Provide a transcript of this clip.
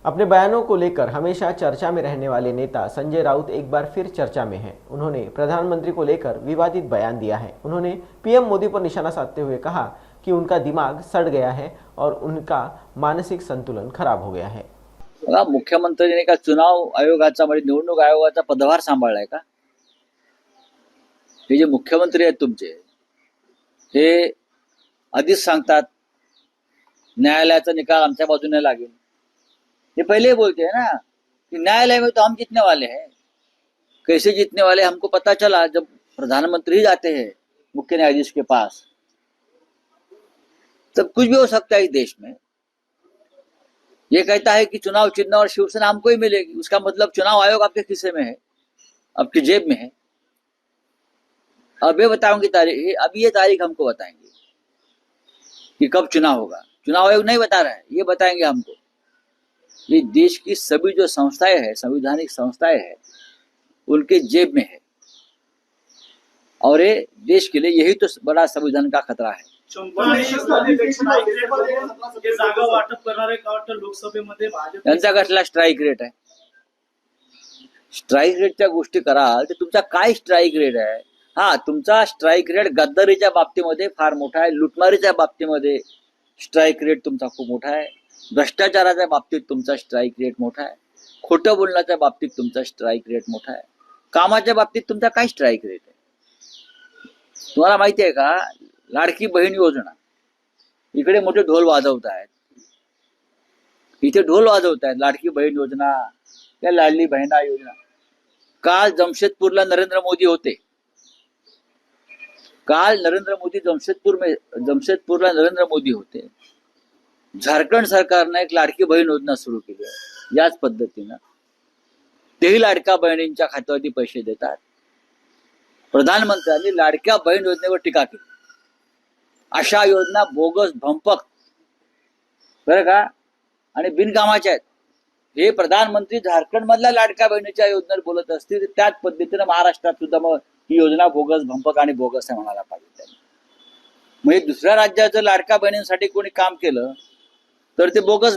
अपने बयानों को लेकर हमेशा चर्चा में रहने वाले नेता संजय राउत एक बार फिर चर्चा में हैं। उन्होंने प्रधानमंत्री को लेकर विवादित बयान दिया है। उन्होंने पीएम मोदी पर निशाना साधते हुए कहा कि उनका दिमाग सड़ गया है और उनका मानसिक संतुलन खराब हो गया है। मुख्यमंत्र्यांनी का चुनाव आयोगाचा म्हणजे निवडणूक आयोगाचा पदभार सांभाळलाय का? हे जे मुख्यमंत्री आहेत तुमचे, हे आधीच सांगतात न्यायालयाचा निकाल आमच्या बाजूने लागेल। ये पहले ही बोलते हैं ना कि न्यायालय में तो हम जीतने वाले हैं। कैसे जीतने वाले हमको पता चला जब प्रधानमंत्री ही जाते हैं मुख्य न्यायाधीश के पास। तब कुछ भी हो सकता है इस देश में। ये कहता है कि चुनाव चिन्ह और शिवसेना हमको ही मिलेगी, उसका मतलब चुनाव आयोग आपके खिस्से में है, आपकी जेब में है। अब ये बताऊंगी तारीख, अभी ये तारीख हमको बताएंगे कि कब चुनाव होगा। चुनाव आयोग नहीं बता रहा है, ये बताएंगे हमको। ये देश की सभी जो संस्थाएं हैं, संवैधानिक संस्थाएं हैं, उनके जेब में है और ये देश के लिए यही तो बड़ा संविधान का खतरा है। त्यांचा कसला स्ट्राईक रेट आहे? स्ट्राईक रेटच्या गोष्टी कराल तर तुमचा काय स्ट्राईक रेट आहे? हा, तुमचा स्ट्राईक रेट गद्दारीच्या बाबतीमध्ये फार मोठा आहे, लुटमारीच्या बाबतीमध्ये स्ट्राईक रेट तुमचा खूप मोठा आहे, भ्रष्टाचाराच्या बाबतीत तुमचा स्ट्राईक रेट मोठा आहे, खोटं बोलण्याच्या बाबतीत तुमचा स्ट्राईक रेट मोठा आहे, कामाच्या बाबतीत तुमचा काय स्ट्राईक रेट आहे? तुम्हाला माहिती आहे का, लाडकी बहीण योजना इकडे मोठे ढोल वाजवत आहेत, इथे ढोल वाजवत आहेत, लाडकी बहीण योजना, या लाडली बहिणा योजना। काल जमशेदपूरला नरेंद्र मोदी होते, काल नरेंद्र मोदी जमशेदपूरला नरेंद्र मोदी होते। झारखंड सरकारने एक लाडकी बहीण योजना सुरू केली आहे याच पद्धतीनं। तेही लाडक्या बहिणींच्या खात्यावरती पैसे देतात। प्रधानमंत्र्यांनी लाडक्या बहीण योजनेवर टीका केली। अशा योजना बोगस, भंपक बरं का आणि बिनकामाच्या आहेत। हे प्रधानमंत्री झारखंड मधल्या लाडक्या बहिणीच्या योजनेवर बोलत असतील, त्याच पद्धतीनं महाराष्ट्रात सुद्धा मग ही योजना बोगस, भंपक आणि बोगस आहे म्हणायला पाहिजे। म्हणजे दुसऱ्या राज्यात जर लाडक्या बहिणींसाठी कोणी काम केलं तर ते बोगस